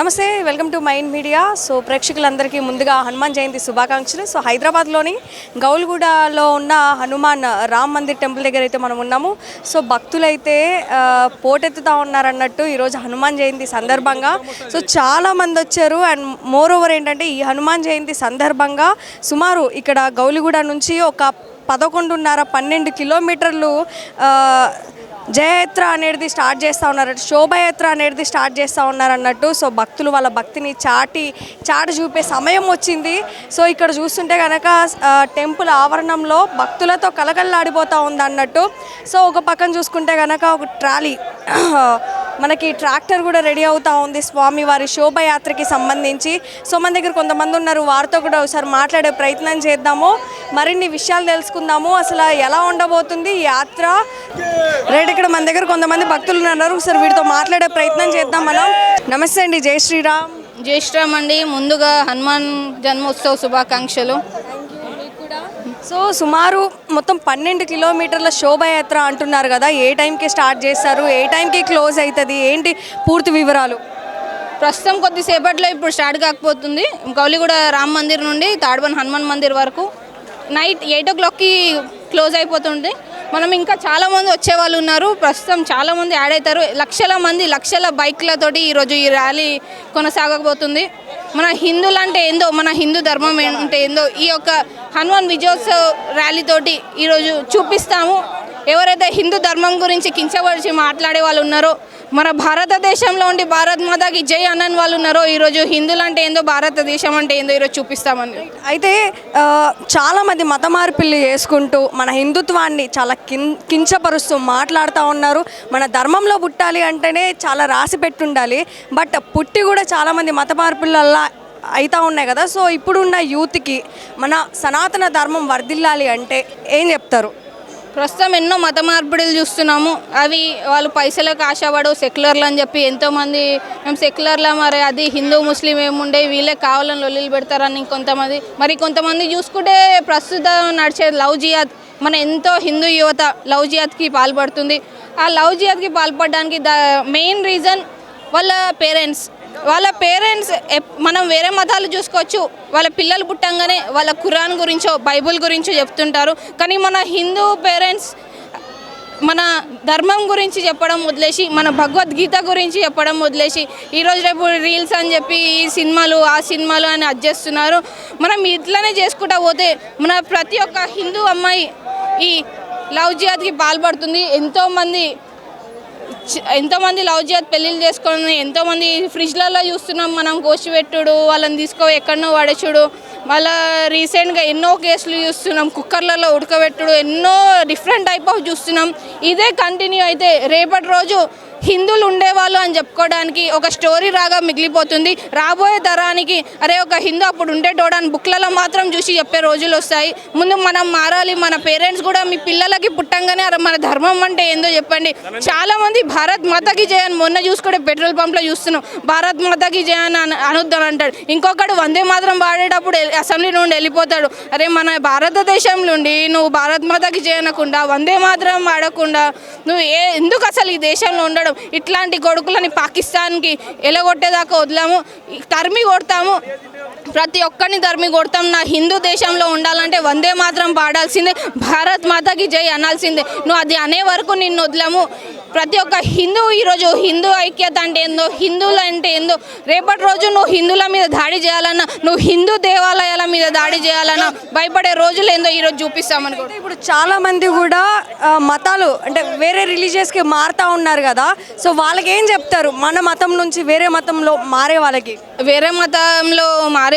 నమస్తే, welcome to mind media. So ప్రేక్షకులందరికీ ముందుగా హనుమాన్ జయంతి శుభాకాంక్షలు. సో హైదరాబాద్లోని గౌల్గూడలో ఉన్న హనుమాన్ రామ్ మందిర్ టెంపుల్ దగ్గర అయితే మనం ఉన్నాము. సో భక్తులైతే పోటెత్తుతూ ఉన్నారన్నట్టు ఈరోజు హనుమాన్ జయంతి సందర్భంగా సో చాలామంది వచ్చారు. అండ్ మోర్ ఓవర్ ఏంటంటే ఈ హనుమాన్ జయంతి సందర్భంగా సుమారు ఇక్కడ గౌలిగూడ నుంచి ఒక 11.5-12 కిలోమీటర్లు జయయాత్ర అనేది స్టార్ట్ చేస్తూ ఉన్నారు, శోభాయాత్ర అనేది స్టార్ట్ చేస్తూ ఉన్నారన్నట్టు. సో భక్తులు వాళ్ళ భక్తిని చాటి చూపే సమయం వచ్చింది. సో ఇక్కడ చూస్తుంటే కనుక టెంపుల్ ఆవరణంలో భక్తులతో కలకల్లాడిపోతూ ఉంది అన్నట్టు. సో ఒక పక్కన చూసుకుంటే కనుక ఒక ట్రాలీ మనకి ట్రాక్టర్ కూడా రెడీ అవుతూ ఉంది స్వామి వారి శోభయాత్రకి సంబంధించి. సో మన దగ్గర కొంతమంది ఉన్నారు, వారితో కూడా ఒకసారి మాట్లాడే ప్రయత్నం చేద్దాము, మరిన్ని విషయాలు తెలుసుకుందాము, అసలు ఎలా ఉండబోతుంది ఈ యాత్ర. రైట్, ఇక్కడ మన దగ్గర కొంతమంది భక్తులు ఉన్నారు, ఒకసారి వీటితో మాట్లాడే ప్రయత్నం చేద్దాం మనం. నమస్తే అండి, జై శ్రీరామ్. జై శ్రీరామ్ అండి. ముందుగా హనుమాన్ జన్మోత్సవ శుభాకాంక్షలు. సో సుమారు మొత్తం 12 కిలోమీటర్ల శోభాయాత్ర అంటున్నారు కదా, ఏ టైంకి స్టార్ట్ చేస్తారు, ఏ టైంకి క్లోజ్ అవుతుంది, ఏంటి పూర్తి వివరాలు? ప్రస్తుతం కొద్దిసేపట్లో ఇప్పుడు స్టార్ట్ కాకపోతుంది. గౌలిగూడ రామ్ మందిర్ నుండి తాడ్బన్ హనుమాన్ మందిర్ వరకు నైట్ 8 o'clockకి క్లోజ్ అయిపోతుంది. మనం ఇంకా చాలామంది వచ్చేవాళ్ళు ఉన్నారు. ప్రస్తుతం చాలామంది యాడ్ అవుతారు. లక్షల బైక్లతోటి ఈరోజు ఈ ర్యాలీ కొనసాగబోతుంది. మన హిందువులు అంటే ఏందో, మన హిందూ ధర్మం అంటే ఏందో ఈ యొక్క హనుమాన్ విజయోత్సవ్ ర్యాలీతోటి ఈరోజు చూపిస్తాము. ఎవరైతే హిందూ ధర్మం గురించి కించపరిచి మాట్లాడే వాళ్ళు ఉన్నారో, మన భారతదేశంలో ఉండి భారత్ మాతాకి జై అన్నని వాళ్ళు ఉన్నారో, ఈరోజు హిందువులు అంటే ఏందో, భారతదేశం అంటే ఏందో ఈరోజు చూపిస్తామని. అయితే చాలామంది మత మార్పిళ్ళు చేసుకుంటూ మన హిందుత్వాన్ని చాలా కించపరుస్తూ మాట్లాడుతూ ఉన్నారు. మన ధర్మంలో పుట్టాలి అంటేనే చాలా రాసి పెట్టుండాలి, బట్ పుట్టి కూడా చాలామంది మత మార్పిళ్ళల్లా అవుతూ ఉన్నాయి కదా. సో ఇప్పుడున్న యూత్కి మన సనాతన ధర్మం వర్ధిల్లాలి అంటే ఏం చెప్తారు? ప్రస్తుతం ఎన్నో మత మార్పిడులు చూస్తున్నాము. అవి వాళ్ళు పైసలకు ఆశపడు సెక్యులర్లు అని చెప్పి ఎంతోమంది మేము సెక్యులర్లా, మరి అది హిందూ ముస్లిం ఏముండే వీళ్ళే కావాలని లొల్లిలు పెడతారని కొంతమంది చూసుకుంటే ప్రస్తుతం నడిచే లవ్ జిహాద్, మన ఎంతో హిందూ యువత లవ్ జిహాద్కి పాల్పడుతుంది. ఆ లవ్ జిహాద్కి పాల్పడడానికి మెయిన్ రీజన్ వాళ్ళ పేరెంట్స్. మనం వేరే మతాలు చూసుకోవచ్చు, వాళ్ళ పిల్లలు పుట్టంగానే వాళ్ళ ఖురాన్ గురించో బైబుల్ గురించో చెప్తుంటారు. కానీ మన హిందూ పేరెంట్స్ మన ధర్మం గురించి చెప్పడం వదిలేసి, మన భగవద్గీత గురించి చెప్పడం వదిలేసి ఈరోజు రేపు రీల్స్ అని చెప్పి ఈ సినిమాలు ఆ సినిమాలు అని అడ్జేస్తున్నారు. మనం ఇట్లనే చేసుకుంటా పోతే మన ప్రతి ఒక్క హిందూ అమ్మాయి ఈ లవ్ జిహాద్కి పాల్పడుతుంది. ఎంతోమంది లవ్ జిహాద్ పెళ్ళిళ్ళు చేసుకొని ఎంతోమంది ఫ్రిడ్జ్లలో చూస్తున్నాం మనం, కోసిపెట్టుడు, వాళ్ళని తీసుకో ఎక్కడనో పడేచుడు. మళ్ళీ రీసెంట్గా ఎన్నో కేసులు చూస్తున్నాం, కుక్కర్లలో ఉడకబెట్టుడు, ఎన్నో డిఫరెంట్ టైప్ ఆఫ్ చూస్తున్నాం. ఇదే కంటిన్యూ అయితే రేపటి రోజు హిందువులు ఉండేవాళ్ళు అని చెప్పుకోవడానికి ఒక స్టోరీ రాగా మిగిలిపోతుంది. రాబోయే తరానికి అరే ఒక హిందూ అప్పుడు ఉండేటోడని బుక్లలో మాత్రం చూసి చెప్పే రోజులు వస్తాయి. ముందు మనం మారాలి. మన పేరెంట్స్ కూడా మీ పిల్లలకి పుట్టంగానే అరే మన ధర్మం అంటే ఏందో చెప్పండి. చాలామంది భారత్ మాతాకి జయని మొన్న చూసుకుంటే పెట్రోల్ పంప్లో చూస్తున్నాం, భారత్ మాతాకి జయని అనొద్దని అంటాడు. ఇంకొకడు వందే మాత్రం వాడేటప్పుడు అసెంబ్లీ నుండి వెళ్ళిపోతాడు. అరే మన భారతదేశం నుండి నువ్వు భారత్ మాతాకి జయనకుండా వందే మాత్రం వాడకుండా నువ్వు ఎందుకు అసలు ఈ దేశంలో ఉండడం? ఇట్లాంటి కొడుకులని పాకిస్తాన్కి ఎలగొట్టేదాకా వదలము, తరిమి కొడతాము. ప్రతి ఒక్కరిని తరిమి కొడతాం. నా హిందూ దేశంలో ఉండాలంటే వందే మాత్రం పాడాల్సిందే, భారత్ మాతాకి జై అనాల్సిందే. నువ్వు అది అనే వరకు నిన్ను వదలము. ప్రతి ఒక్క హిందూ ఈరోజు హిందూ ఐక్యత అంటే ఏందో, హిందువులు అంటే ఏందో, రేపటి రోజు నువ్వు హిందువుల మీద దాడి చేయాలన్నా, నువ్వు హిందూ దేవాలయాల మీద దాడి చేయాలన్నా భయపడే రోజులు ఏందో ఈరోజు చూపిస్తామనుకో. ఇప్పుడు చాలామంది కూడా మతాలు అంటే వేరే రిలీజియస్కి మారుతూ ఉన్నారు కదా. సో వాళ్ళకి ఏం చెప్తారు? మన మతం నుంచి వేరే మతంలో మారే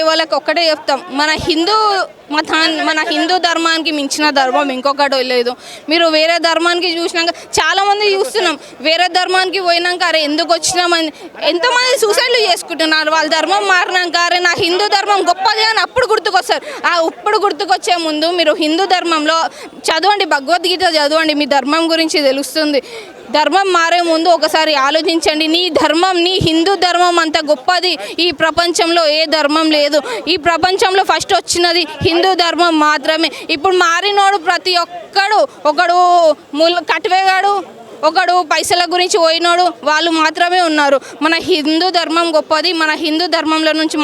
వాళ్ళకి ఒక్కటే చెప్తాం, మన హిందూ ధర్మానికి మించిన ధర్మం ఇంకొకటి లేదు. మీరు వేరే ధర్మానికి చూసినాక చాలామంది చూస్తున్నాం, వేరే ధర్మానికి పోయినాక అరే ఎందుకు వచ్చినామని ఎంతోమంది సూసైడ్లు చేసుకుంటున్నారు. వాళ్ళ ధర్మం మారినాక అరే నా హిందూ ధర్మం గొప్పది అని అప్పుడు గుర్తుకొస్తారు. ఇప్పుడు గుర్తుకొచ్చే ముందు మీరు హిందూ ధర్మంలో చదవండి, భగవద్గీత చదవండి, మీ ధర్మం గురించి తెలుస్తుంది. ధర్మం మారే ముందు ఒకసారి ఆలోచించండి. నీ ధర్మం, నీ హిందూ ధర్మం అంత గొప్పది ఈ ప్రపంచంలో ఏ ధర్మం లేదు. ఈ ప్రపంచంలో ఫస్ట్ వచ్చినది హిందూ ధర్మం మాత్రమే. ఇప్పుడు మారినోడు ప్రతి ఒక్కడు, ఒకడు కట్వేగాడు, ఒకడు పైసల గురించి పోయినోడు వాళ్ళు మాత్రమే ఉన్నారు. మన హిందూ ధర్మం గొప్పది. మన హిందూ ధర్మంలో నుంచి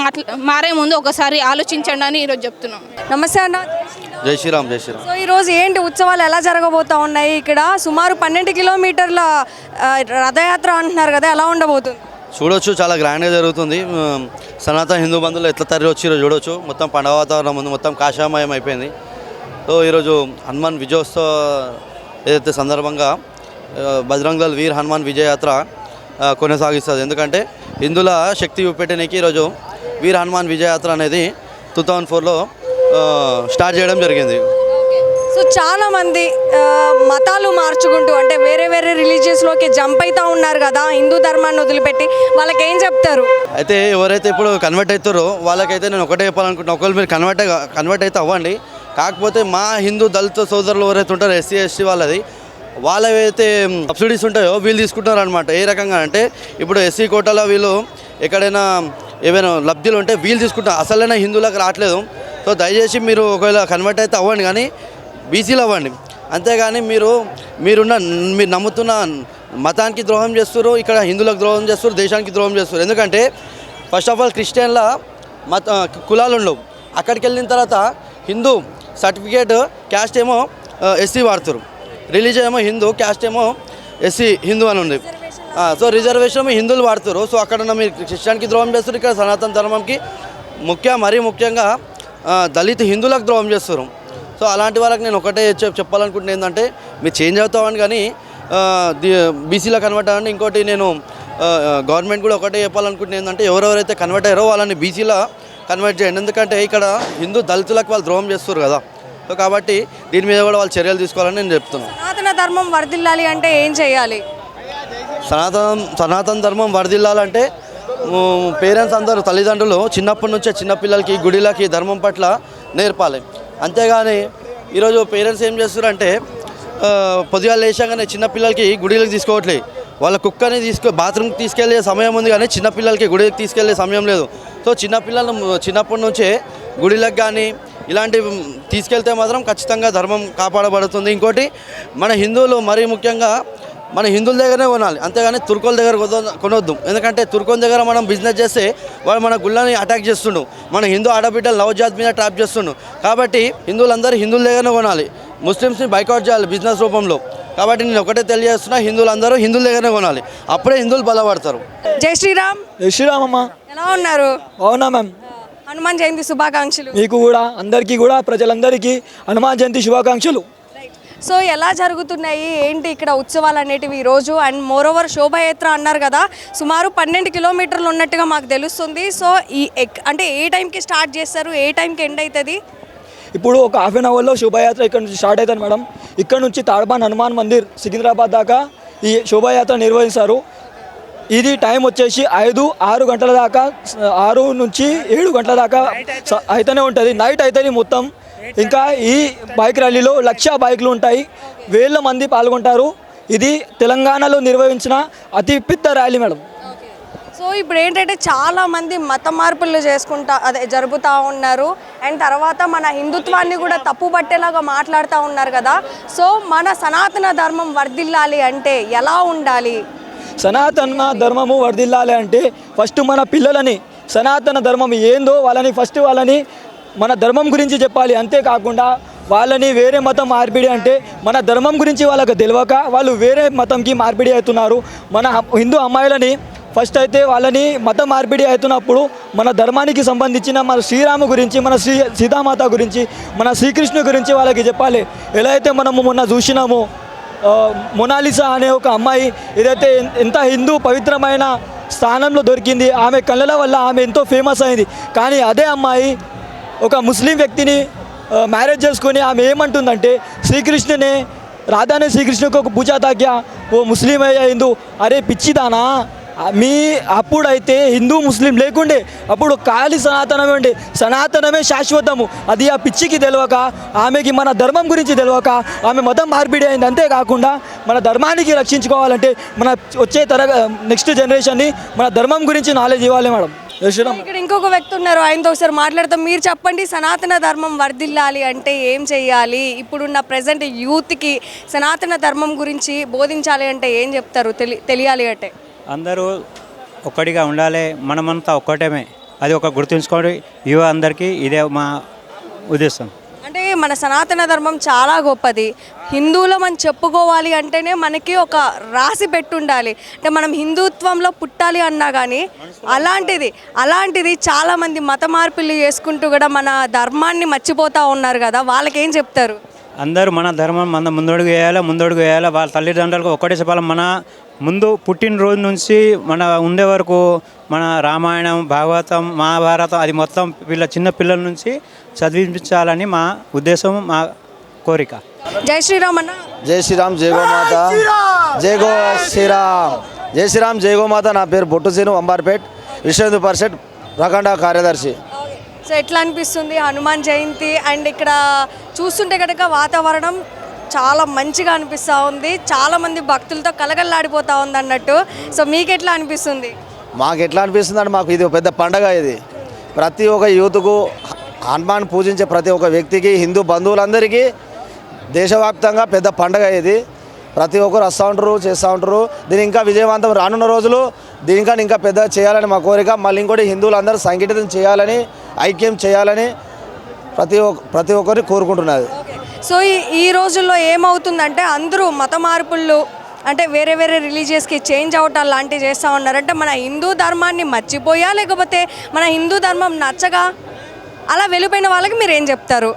మారే ముందు ఒకసారి ఆలోచించండి అని ఈరోజు చెప్తున్నాం. నమస్తే అన్న. జై శ్రీరామ్, జై శ్రీరామ్. సో ఈరోజు ఏంటి ఉత్సవాలు ఎలా జరగబోతా ఉన్నాయి? ఇక్కడ సుమారు 12 కిలోమీటర్ల రథయాత్ర అంటున్నారు కదా, ఎలా ఉండబోతుంది? చూడొచ్చు, చాలా గ్రాండ్గా జరుగుతుంది. సనాతన హిందూ బంధువులు ఎట్లా తరలి వచ్చి ఈరోజు చూడొచ్చు. మొత్తం పండుగ వాతావరణం ఉంది, మొత్తం కాషామయం అయిపోయింది. సో ఈరోజు హనుమాన్ విజయోత్సవ ఏదైతే సందర్భంగా బజరంగ్ దళ్ వీర్ హనుమాన్ విజయయాత్ర కొనసాగిస్తుంది. ఎందుకంటే హిందువుల శక్తి చూపెట్టడానికి ఈరోజు వీర్ హనుమాన్ విజయయాత్ర అనేది 2004లో స్టార్ట్ చేయడం జరిగింది. సో చాలా మంది మతాలు మార్చుకుంటూ అంటే వేరే వేరే రిలీజియస్లోకి జంప్ అవుతూ ఉన్నారు కదా, హిందూ ధర్మాన్ని వదిలిపెట్టి. వాళ్ళకి ఏం చెప్తారు? అయితే ఎవరైతే ఇప్పుడు కన్వర్ట్ అవుతారో వాళ్ళకైతే నేను ఒకటే చెప్పాలనుకుంటున్నా, ఒకవేళ మీరు కన్వర్ట్ అయితే అవ్వండి. కాకపోతే మా హిందూ దళిత సోదరులు ఎవరైతే ఉంటారో ఎస్సీ ఎస్టీ వాళ్ళవైతే సబ్సిడీస్ ఉంటాయో వీళ్ళు తీసుకుంటున్నారు అనమాట. ఏ రకంగా అంటే ఇప్పుడు ఎస్సీ కోటాలో వీళ్ళు ఎక్కడైనా ఏమైనా లబ్ధులు ఉంటే వీళ్ళు తీసుకుంటారు, అసలైన హిందువులకు రావట్లేదు. సో దయచేసి మీరు ఒకవేళ కన్వర్ట్ అయితే అవ్వండి, కానీ బీసీలు అవ్వండి. అంతేగాని మీరు నమ్ముతున్న మతానికి ద్రోహం చేస్తారు, ఇక్కడ హిందువులకు ద్రోహం చేస్తారు, దేశానికి ద్రోహం చేస్తారు. ఎందుకంటే ఫస్ట్ ఆఫ్ ఆల్ క్రిస్టియన్ల కులాలు ఉండవు. అక్కడికి వెళ్ళిన తర్వాత హిందూ సర్టిఫికేట్ క్యాస్ట్ ఏమో ఎస్సీ వాడుతారు, రిలీజియన్ ఏమో హిందూ, క్యాస్ట్ ఏమో ఎస్సీ హిందూ అని ఉంది. సో రిజర్వేషన్ హిందువులు వాడుతారు. సో అక్కడ ఉన్న మీరు క్రిస్టియన్కి ద్రోహం చేస్తారు, ఇక్కడ సనాతన ధర్మంకి మరీ ముఖ్యంగా దళిత హిందువులకు ద్రోహం చేస్తారు. సో అలాంటి వాళ్ళకి నేను ఒకటే చెప్పాలనుకుంటున్నా, ఏంటంటే మీరు చేంజ్ అవుతామని, కానీ బీసీలో కన్వర్ట్ అవ్వండి. ఇంకోటి నేను గవర్నమెంట్ కూడా ఒకటే చెప్పాలనుకుంటున్నా, ఏంటంటే ఎవరెవరైతే కన్వర్ట్ అయ్యారో వాళ్ళని బీసీలో కన్వర్ట్ చేయండి. ఎందుకంటే ఇక్కడ హిందూ దళితులకు వాళ్ళు ద్రోహం చేస్తారు కదా. సో కాబట్టి దీని మీద కూడా వాళ్ళు చర్యలు తీసుకోవాలని నేను చెప్తున్నాను. సనాతన ధర్మం వర్ధిల్లాలి అంటే ఏం చేయాలి? సనాతన ధర్మం వర్ధిల్లాలంటే పేరెంట్స్ అందరూ, తల్లిదండ్రులు చిన్నప్పటి నుంచే చిన్నపిల్లలకి గుడిలకి ధర్మం పట్ల నేర్పాలి. అంతేగాని ఈరోజు పేరెంట్స్ ఏం చేస్తారంటే పొద్దుగాలు లేచాగానే చిన్నపిల్లలకి గుడిలకు తీసుకోవట్లేదు. వాళ్ళ కుక్కని బాత్రూమ్కి తీసుకెళ్లే సమయం ఉంది, కానీ చిన్నపిల్లలకి గుడికి తీసుకెళ్లే సమయం లేదు. సో చిన్నపిల్లలను చిన్నప్పటి నుంచే గుడిలకు కానీ ఇలాంటివి తీసుకెళ్తే మాత్రం ఖచ్చితంగా ధర్మం కాపాడబడుతుంది. ఇంకోటి మన హిందువులు మరీ ముఖ్యంగా మన హిందువుల దగ్గరనే కొనాలి, అంతేగాని తుర్కోల దగ్గర కొనొద్దు. ఎందుకంటే తుర్కోల దగ్గర మనం బిజినెస్ చేస్తే వాడు మన గుళ్ళని అటాక్ చేస్తుండు, మన హిందూ ఆడబిడ్డలు నవజాత్ మీద ట్రాప్ చేస్తుండు. కాబట్టి హిందువులందరూ హిందువుల దగ్గరనే కొనాలి, ముస్లిమ్స్ని బైకాట్ చేయాలి బిజినెస్ రూపంలో. కాబట్టి నేను ఒకటే తెలియజేస్తున్నా, హిందువులందరూ హిందువుల దగ్గరనే కొనాలి, అప్పుడే హిందువులు బలపడతారు. జై శ్రీరామ్. జై శ్రీరామ్ అమ్మ. ఎలా ఉన్నారు? అవునా మ్యామ్. హనుమాన్ జయంతి శుభాకాంక్షలు. మీకు కూడా, అందరికీ కూడా, ప్రజలందరికీ హనుమాన్ జయంతి శుభాకాంక్షలు. సో ఎలా జరుగుతున్నాయి ఏంటి ఇక్కడ ఉత్సవాలు అనేటివి ఈరోజు? అండ్ మోరోవర్ శోభాయాత్ర అన్నారు కదా, సుమారు 12 కిలోమీటర్లు ఉన్నట్టుగా మాకు తెలుస్తుంది. సో అంటే ఏ టైంకి స్టార్ట్ చేస్తారు, ఏ టైంకి ఎండ్ అవుతుంది? ఇప్పుడు ఒక హాఫ్ అన్ అవర్లో శోభాయాత్ర ఇక్కడ నుంచి స్టార్ట్ అవుతుంది మేడం. ఇక్కడ నుంచి తాడ్బాన్ హనుమాన్ మందిర్ సికింద్రాబాద్ దాకా ఈ శోభాయాత్ర నిర్వహిస్తారు. ఇది టైం వచ్చేసి 6 గంటల దాకా, 6 నుంచి 7 గంటల దాకా అయితేనే ఉంటుంది, నైట్ అవుతుంది మొత్తం. ఇంకా ఈ బైక్ ర్యాలీలో 1,00,000 బైకులు ఉంటాయి, 1000 మంది పాల్గొంటారు. ఇది తెలంగాణలో నిర్వహించిన అతి పెద్ద ర్యాలీ మేడం. సో ఇప్పుడు ఏంటంటే చాలా మంది మత మార్పులు జరుపుతూ ఉన్నారు. అండ్ తర్వాత మన హిందుత్వాన్ని కూడా తప్పు పట్టేలాగా మాట్లాడుతూ ఉన్నారు కదా. సో మన సనాతన ధర్మం వర్ధిల్లాలి అంటే ఎలా ఉండాలి? సనాతన ధర్మము వర్ధిల్లాలి అంటే ఫస్ట్ మన పిల్లలని సనాతన ధర్మం ఏందో వాళ్ళని మన ధర్మం గురించి చెప్పాలి. అంతేకాకుండా వాళ్ళని వేరే మతం మార్పిడి అంటే మన ధర్మం గురించి వాళ్ళకి తెలియక వాళ్ళు వేరే మతంకి మార్పిడి అవుతున్నారు. మన హిందూ అమ్మాయిలని ఫస్ట్ అయితే వాళ్ళని మత మార్పిడి అవుతున్నప్పుడు మన ధర్మానికి సంబంధించిన మన శ్రీరాము గురించి, మన సీతామాత గురించి, మన శ్రీకృష్ణు గురించి వాళ్ళకి చెప్పాలి. ఎలా అయితే మనము మొన్న చూసినాము మొనాలిసా అనే ఒక అమ్మాయి ఏదైతే ఎంత హిందూ పవిత్రమైన స్థానంలో దొరికింది, ఆమె కళ్ళల వల్ల ఆమె ఎంతో ఫేమస్ అయింది. కానీ అదే అమ్మాయి ఒక ముస్లిం వ్యక్తిని మ్యారేజ్ చేసుకొని ఆమె ఏమంటుందంటే శ్రీకృష్ణునే రాధానే శ్రీకృష్ణుకు ఒక పూజా తాగ్యా ఓ ముస్లిం అయ్యా హిందూ. అరే పిచ్చిదానా, అప్పుడైతే హిందూ ముస్లిం లేకుండే, అప్పుడు ఖాళీ సనాతనమే ఉండే. సనాతనమే శాశ్వతము. అది ఆ పిచ్చికి తెలియక, ఆమెకి మన ధర్మం గురించి తెలియక ఆమె మతం మార్పిడి అయింది. అంతేకాకుండా మన ధర్మానికి రక్షించుకోవాలంటే మన వచ్చే నెక్స్ట్ జనరేషన్ని మన ధర్మం గురించి నాలెడ్జ్ ఇవ్వాలి మేడం. జై శ్రీరామ్. ఇక్కడ ఇంకొక వ్యక్తి ఉన్నారు, ఆయనతో ఒకసారి మాట్లాడతాం. మీరు చెప్పండి, సనాతన ధర్మం వర్ధిల్లాలి అంటే ఏం చెయ్యాలి? ఇప్పుడున్న ప్రజెంట్ యూత్కి సనాతన ధర్మం గురించి బోధించాలి అంటే ఏం చెప్తారు? తెలియాలి అంటే అందరూ ఒక్కడిగా ఉండాలి, మనమంతా ఒక్కటమే, అది ఒక గుర్తుంచుకోండి. యువ అందరికీ ఇదే మా ఉద్దేశం. అంటే మన సనాతన ధర్మం చాలా గొప్పది. హిందువులం అని చెప్పుకోవాలి అంటేనే మనకి ఒక రాసి పెట్టుండాలి. అంటే మనం హిందుత్వంలో పుట్టాలి అన్నా కానీ అలాంటిది చాలామంది మత మార్పులు చేసుకుంటూ కూడా మన ధర్మాన్ని మర్చిపోతూ ఉన్నారు కదా, వాళ్ళకేం చెప్తారు? అందరూ మన ధర్మం మన ముందడుగు వేయాలి. వాళ్ళ తల్లిదండ్రులకు ఒక్కటే చెప్పాలి. మన ముందు పుట్టినరోజు నుంచి మన ఉండే వరకు మన రామాయణం, భాగవతం, మహాభారతం అది మొత్తం చిన్న పిల్లల నుంచి చదివించాలని మా ఉద్దేశం, మా కోరిక. జై శ్రీరామ్ అన్న. జై శ్రీరామ్, జై గోమాత, జై గో శ్రీరామ్, జై శ్రీరామ్, జై గోమాత. నా పేరు బొట్టు సీను, అంబార్పేట్ విశ్వ హిందూ పరిషత్ ప్రఖండ కార్యదర్శి. సో ఎట్లా అనిపిస్తుంది హనుమాన్ జయంతి? అండ్ ఇక్కడ చూస్తుంటే కనుక వాతావరణం చాలా మంచిగా అనిపిస్తూ ఉంది, చాలామంది భక్తులతో కలగల్లాడిపోతూ ఉంది అన్నట్టు. సో మీకు ఎట్లా అనిపిస్తుంది? మాకు ఎట్లా అనిపిస్తుంది అంటే మాకు ఇది ఒక పెద్ద పండగ. ఇది ప్రతి ఒక్క యూత్కు, హనుమాన్ పూజించే ప్రతి ఒక్క వ్యక్తికి, హిందూ బంధువులందరికీ దేశవ్యాప్తంగా పెద్ద పండగ ఇది. ప్రతి ఒక్కరు వస్తూ ఉంటారు, చేస్తూ ఉంటారు. దీని ఇంకా విజయవంతం రానున్న రోజులు దీనికన్నా ఇంకా పెద్ద చేయాలని మా కోరిక. మళ్ళీ ఇంకోటి హిందువులందరూ సంఘటితం చేయాలని, ఐక్యం చేయాలని ప్రతి ఒక్కరిని కోరుకుంటున్నది. సో ఈ రోజుల్లో ఏమవుతుందంటే అందరూ మత మార్పులు అంటే వేరే రిలీజియస్కి చేంజ్ అవటాలు లాంటివి చేస్తూ ఉన్నారు. అంటే మన హిందూ ధర్మాన్ని మర్చిపోయా, లేకపోతే మన హిందూ ధర్మం నచ్చగా అలా వెళ్ళిపోయిన వాళ్ళకి మీరు ఏం చెప్తారు?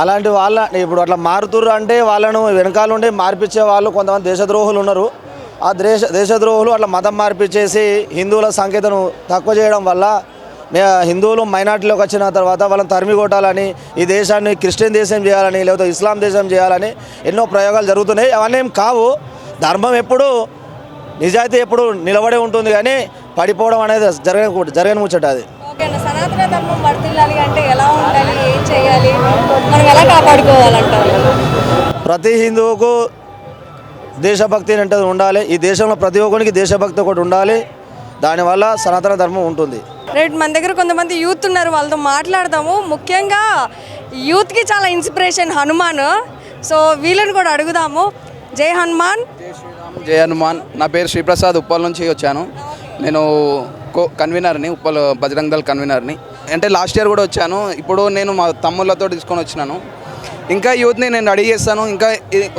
అలాంటి వాళ్ళ ఇప్పుడు అట్లా మారుతుర్రు అంటే వాళ్ళను వెనకాల ఉండి మార్పించే వాళ్ళు కొంతమంది దేశద్రోహులు ఉన్నారు. ఆ దేశద్రోహులు అట్లా మతం మార్పించేసి హిందువుల సంఖ్యను తక్కువ చేయడం వల్ల హిందువులు మైనార్టీలోకి వచ్చిన తర్వాత వాళ్ళని తరిమి కొట్టాలని, ఈ దేశాన్ని క్రిస్టియన్ దేశం చేయాలని, లేకపోతే ఇస్లాం దేశం చేయాలని ఎన్నో ప్రయోగాలు జరుగుతున్నాయి. అవన్నీ ఏం కావు. ధర్మం ఎప్పుడు నిజాయితీ ఎప్పుడు నిలబడే ఉంటుంది, కానీ పడిపోవడం అనేది జరగని ముచ్చట అది. సనాతన ధర్మం వర్ధిల్లాలి అంటే ఎలా ఉండాలి, ఏం చేయాలి, మనం ఎలా కాపాడుకోవాలంటారు? ప్రతి హిందువుకు దేశభక్తి అంటే ఉండాలి. ఈ దేశంలో ప్రతి ఒక్కరికి దేశభక్తి ఒకటి ఉండాలి. దానివల్ల సనాతన ధర్మం ఉంటుంది. రైట్, మన దగ్గర కొంతమంది యూత్ ఉన్నారు, వాళ్ళతో మాట్లాడదాము. ముఖ్యంగా యూత్కి చాలా ఇన్స్పిరేషన్ హనుమాన్. సో వీళ్ళని కూడా అడుగుదాము. జై హనుమాన్. జై హనుమాన్. నా పేరు శ్రీప్రసాద్, ఉప్పల్ నుంచి వచ్చాను. నేను కన్వీనర్ని, ఉప్పల్ బజరంగ్ దళ్ కన్వీనర్ని. అంటే లాస్ట్ ఇయర్ కూడా వచ్చాను. ఇప్పుడు నేను మా తమ్ముళ్ళతో తీసుకొని వచ్చినాను. ఇంకా యూత్ని నేను రెడీ చేస్తాను. ఇంకా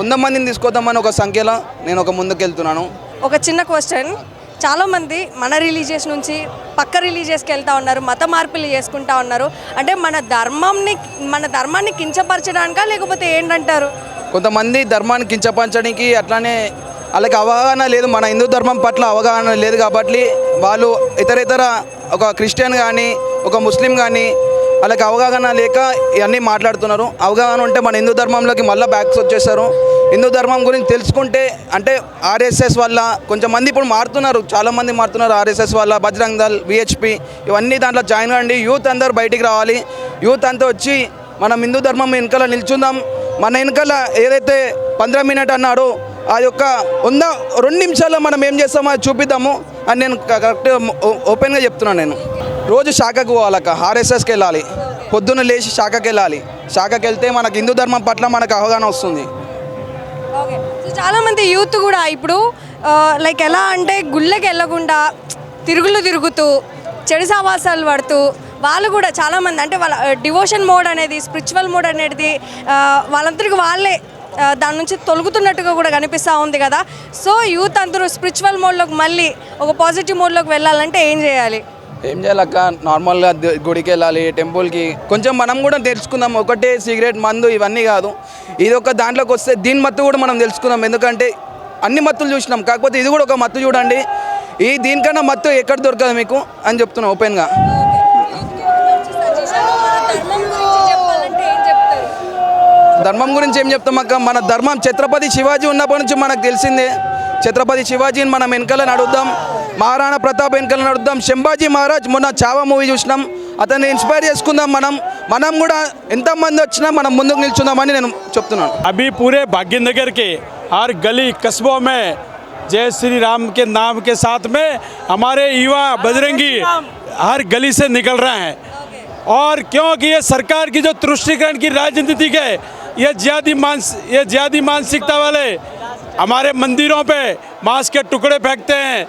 100 మందిని తీసుకొద్దామని ఒక సంఖ్యలో నేను ఒక ముందుకు వెళ్తున్నాను. ఒక చిన్న క్వశ్చన్, చాలామంది మన రిలీజియస్ నుంచి పక్క రిలీజియస్కి వెళ్తూ ఉన్నారు, మత మార్పులు చేసుకుంటా ఉన్నారు. అంటే మన ధర్మాన్ని కించపరచడానికా, లేకపోతే ఏంటంటారు? కొంతమంది ధర్మాన్ని కించపరచడానికి, అట్లానే వాళ్ళకి అవగాహన లేదు, మన హిందూ ధర్మం పట్ల అవగాహన లేదు కాబట్టి వాళ్ళు ఇతర ఒక క్రిస్టియన్ కానీ ఒక ముస్లిం కానీ వాళ్ళకి అవగాహన లేక ఇవన్నీ మాట్లాడుతున్నారు. అవగాహన ఉంటే మన హిందూ ధర్మంలోకి మళ్ళీ బ్యాక్స్ వచ్చేస్తారు. హిందూ ధర్మం గురించి తెలుసుకుంటే, అంటే ఆర్ఎస్ఎస్ వల్ల కొంచెం మంది ఇప్పుడు మారుతున్నారు, చాలామంది మారుతున్నారు. ఆర్ఎస్ఎస్ వల్ల బజరంగ్ దళ్, విహెచ్పి ఇవన్నీ దాంట్లో జాయిన్ కండి. యూత్ అందరూ బయటికి రావాలి. యూత్ అంతా వచ్చి మనం హిందూ ధర్మం వెనకాల నిల్చుందాం. మన వెనకాల ఏదైతే 15 మినిట్ అన్నాడో ఆ యొక్క 2 నిమిషాల్లో మనం ఏం చేస్తామో అది చూపిద్దాము అని నేను కరెక్ట్ ఓపెన్గా చెప్తున్నాను. నేను రోజు శాఖకు పోవాలక్క, ఆర్ఎస్ఎస్కి వెళ్ళాలి, పొద్దున్న లేచి శాఖకి వెళ్ళాలి. శాఖకి వెళ్తే మనకు హిందూ ధర్మం పట్ల మనకు అవగాహన వస్తుంది. ఓకే, సో చాలామంది యూత్ కూడా ఇప్పుడు లైక్ ఎలా అంటే గుళ్ళకి వెళ్ళకుండా తిరుగుతూ చెడు సావాసాలు పడుతూ వాళ్ళు కూడా చాలామంది అంటే వాళ్ళ డివోషన్ మోడ్ అనేది, స్పిరిచువల్ మోడ్ అనేది వాళ్ళందరికీ వాళ్ళే దాని నుంచి తొలుగుతున్నట్టుగా కూడా కనిపిస్తూ ఉంది కదా. సో యూత్ అందరూ స్పిరిచువల్ మోడ్లోకి మళ్ళీ ఒక పాజిటివ్ మోడ్లోకి వెళ్ళాలంటే ఏం చేయాలి? ఏం చేయాలక్క, నార్మల్గా గుడికి వెళ్ళాలి, టెంపుల్కి. కొంచెం మనం కూడా తెలుసుకుందాం. ఒకటే సిగరెట్, మందు ఇవన్నీ కాదు, ఇది ఒక దాంట్లోకి వస్తే దీని మత్తు కూడా మనం తెలుసుకుందాం. ఎందుకంటే అన్ని మత్తులు చూసినాం, కాకపోతే ఇది కూడా ఒక మత్తు చూడండి. దీనికన్నా మత్తు ఎక్కడ దొరకదు మీకు అని చెప్తున్నా ఓపెన్గా. ధర్మం గురించి ఏం చెప్తాం అక్క, మన ధర్మం ఛత్రపతి శివాజీ ఉన్నప్పటి నుంచి మనకు తెలిసిందే. ఛత్రపతి శివాజీని మనం వెనకాల నడుద్దాం, మహారాణా ప్రతాప్ వెనకాల నడుద్దాం. శంభాజీ మహారాజ్ మొన్న చావా మూవీ చూసినాం, అతన్ని ఇన్స్పైర్ చేసుకుందాం. మనం కూడా ఎంతమంది వచ్చినా మనం ముందుకు నిల్చుందామని నేను చెప్తున్నాను. अभी पूरे भाग्यनगर के हर गली कस्बों में जय श्री राम के नाम के साथ में हमारे युवा बजरंगी हर गली से निकल रहे हैं। और क्योंकि ये सरकार की जो तुष्टीकरण की राजनीति है, ये ज्यादा मानसिकता वाले हमारे मंदिरों पे मांस के टुकड़े फेंकते हैं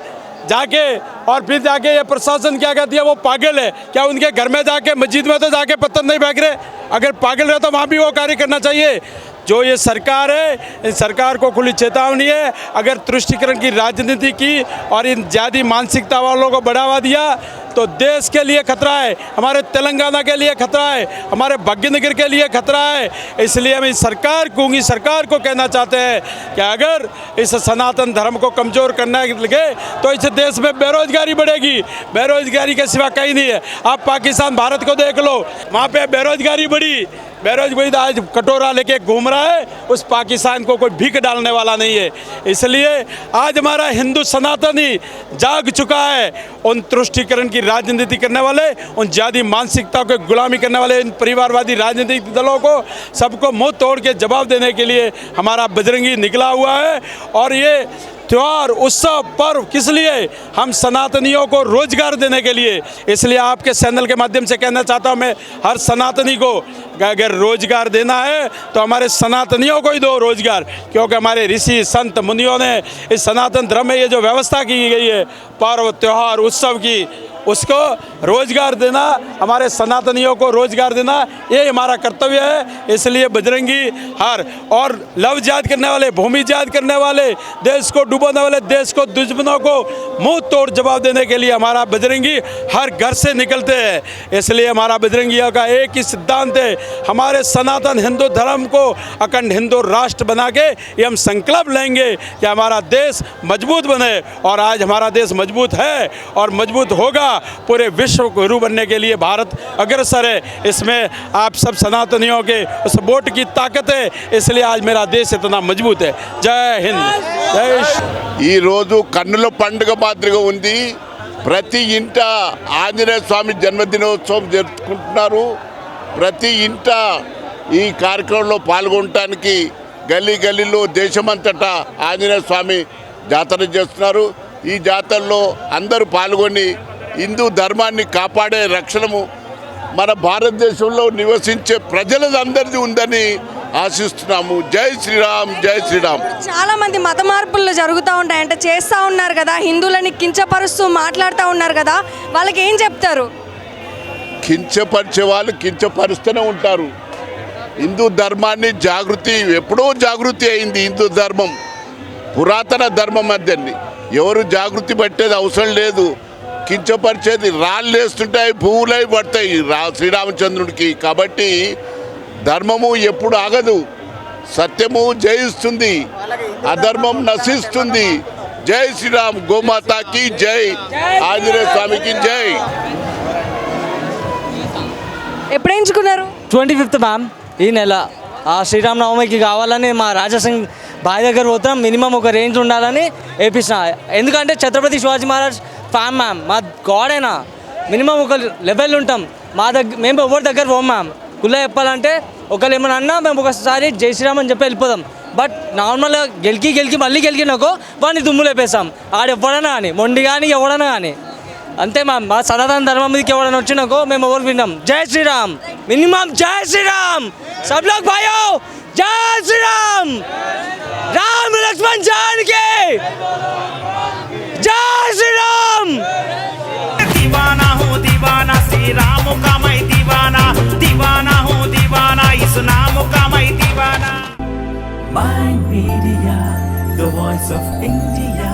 जाके, और फिर जाके ये प्रशासन क्या कहती है वो पागल है। क्या उनके घर में जाके मस्जिद में तो जाके पत्थर नहीं फेंक रहे? अगर पागल रहे तो वहाँ भी वो कार्य करना चाहिए। जो ये सरकार है, इन सरकार को खुली चेतावनी है, अगर तुष्टीकरण की राजनीति की और इन ज़्यादा मानसिकता वालों को बढ़ावा दिया तो देश के लिए खतरा है, हमारे तेलंगाना के लिए खतरा है, हमारे भाग्यनगर के लिए खतरा है। इसलिए हम इस सरकार को कहना चाहते हैं कि अगर इस सनातन धर्म को कमज़ोर करने लगे तो इस देश में बेरोजगारी बढ़ेगी। बेरोजगारी के सिवा कहीं नहीं है। आप पाकिस्तान भारत को देख लो, वहाँ पे बेरोजगारी बढ़ी। बेरोजगारी आज कटोरा लेके घूम रहा है, उस पाकिस्तान को कोई भीख डालने वाला नहीं है। इसलिए आज हमारा हिंदू सनातनी जाग चुका है। उन तुष्टीकरण की राजनीति करने वाले, उन जाति मानसिकता को गुलामी करने वाले इन परिवारवादी राजनीतिक दलों को सबको मुंह तोड़ के जवाब देने के लिए हमारा बजरंगी निकला हुआ है। और ये त्यौहार, उत्सव, पर्व किस लिए? हम सनातनियों को रोजगार देने के लिए। इसलिए आपके चैनल के माध्यम से कहना चाहता हूँ मैं हर सनातनी को, अगर रोजगार देना है तो हमारे सनातनियों को ही दो रोजगार, क्योंकि हमारे ऋषि संत मुनियों ने इस सनातन धर्म में ये जो व्यवस्था की गई है पर्व त्यौहार उत्सव की, उसको रोजगार देना, हमारे सनातनियों को रोजगार देना, ये हमारा कर्तव्य है। इसलिए बजरंगी हर और लव जात करने वाले, भूमि जात करने वाले, देश को डुबाने वाले, देश को दुश्मनों को मुंह तोड़ जवाब देने के लिए हमारा बजरंगी हर घर से निकलते हैं। इसलिए हमारा बजरंगियों का एक ही सिद्धांत है, हमारे सनातन हिंदू धर्म को अखंड हिंदू राष्ट्र बना के ये हम संकल्प लेंगे कि हमारा देश मजबूत बने। और आज हमारा देश मजबूत है और मजबूत होगा। पूरे विश्व को गुरु बनने के लिए भारत अग्रसर है। इसमें आप सब सनातनियों के उस वोट की ताकत है, इसलिए आज मेरा देश इतना मजबूत है। जय हिंद, जय ఈ రోజు కన్నుల పండుగ మాదిరిగా ఉంది. ప్రతి ఇంట ఆంజనేయ స్వామి జన్మదినోత్సవం జరుపుకుంటున్నారు. ప్రతి ఇంట ఈ కార్యక్రమంలో పాల్గొనడానికి గల్లీ గల్లీలో దేశమంతటా ఆంజనేయ స్వామి జాతర చేస్తున్నారు. ఈ జాతరలో అందరూ పాల్గొని హిందూ ధర్మాన్ని కాపాడే రక్షణము మన భారతదేశంలో నివసించే ప్రజలందరిది ఉందని ఆశిస్తున్నాము. జై శ్రీరామ్, జై శ్రీరామ్. చాలా మంది మత మార్పులు జరుగుతూ ఉంటాయి, అంటే చేస్తూ ఉన్నారు కదా, హిందువులని కించపరుస్తూ మాట్లాడుతూ ఉన్నారు కదా, వాళ్ళకి ఏం చెప్తారు? కించపరిచే వాళ్ళు కించపరుస్తూనే ఉంటారు. హిందూ ధర్మాన్ని ఎప్పుడో జాగృతి అయింది. హిందూ ధర్మం పురాతన ధర్మం మధ్యని ఎవరు జాగృతి పట్టేది అవసరం లేదు. కించపరిచేది రాళ్ళు వేస్తుంటాయి, పువ్వులై పడతాయి శ్రీరామచంద్రుడికి. కాబట్టి ధర్మము ఎప్పుడు ఆగదు, సత్యము జయిస్తుంది, అధర్మం నశిస్తుంది. జై శ్రీరామ్. గోమాతాకి జై, ఆంజనేయ స్వామికి జై. ఎప్పుడు ఎంచుకున్నారు? 25th మ్యామ్, ఈ నెల. ఆ శ్రీరామనవమికి కావాలని మా రాజాసింగ్ బాయ్ దగ్గర పోతాం. మినిమం ఒక రేంజ్ ఉండాలని వేపించిన. ఎందుకంటే ఛత్రపతి శివాజీ మహారాజ్ ఫ్యాన్ మ్యామ్, మా గాడ్ అయినా మినిమం ఒక లెవెల్ ఉంటాం. మేము ఎవరి దగ్గర పోం మ్యామ్. కుల్ల చెప్పాలంటే ఒకళ్ళు ఏమైనా అన్నా మేము ఒకసారి జై శ్రీరామ్ అని చెప్పి వెళ్ళిపోదాం. బట్ నార్మల్గా గెలికి మళ్ళీ గెలికినాకో వాడిని దుమ్ము లేపేస్తాం. ఆడు ఎవడన్నా కానీ, మొండి కానీ ఎవడన్నా కానీ అంతే మ్యామ్. మా సనాతన ధర్మం మీదకి ఎవడన్నా వచ్చినాకో మేము ఎవరు విన్నాం. జై శ్రీరామ్, మినిమం జై శ్రీరామ్. सब लोग भाइयों जय श्री राम, राम लक्ष्मण जानकी, जय श्री राम. दीवाना हूँ दीवाना श्री राम का मैं दीवाना, दीवाना हूँ दीवाना इस नाम का मैं दीवाना. My media, the voice of India.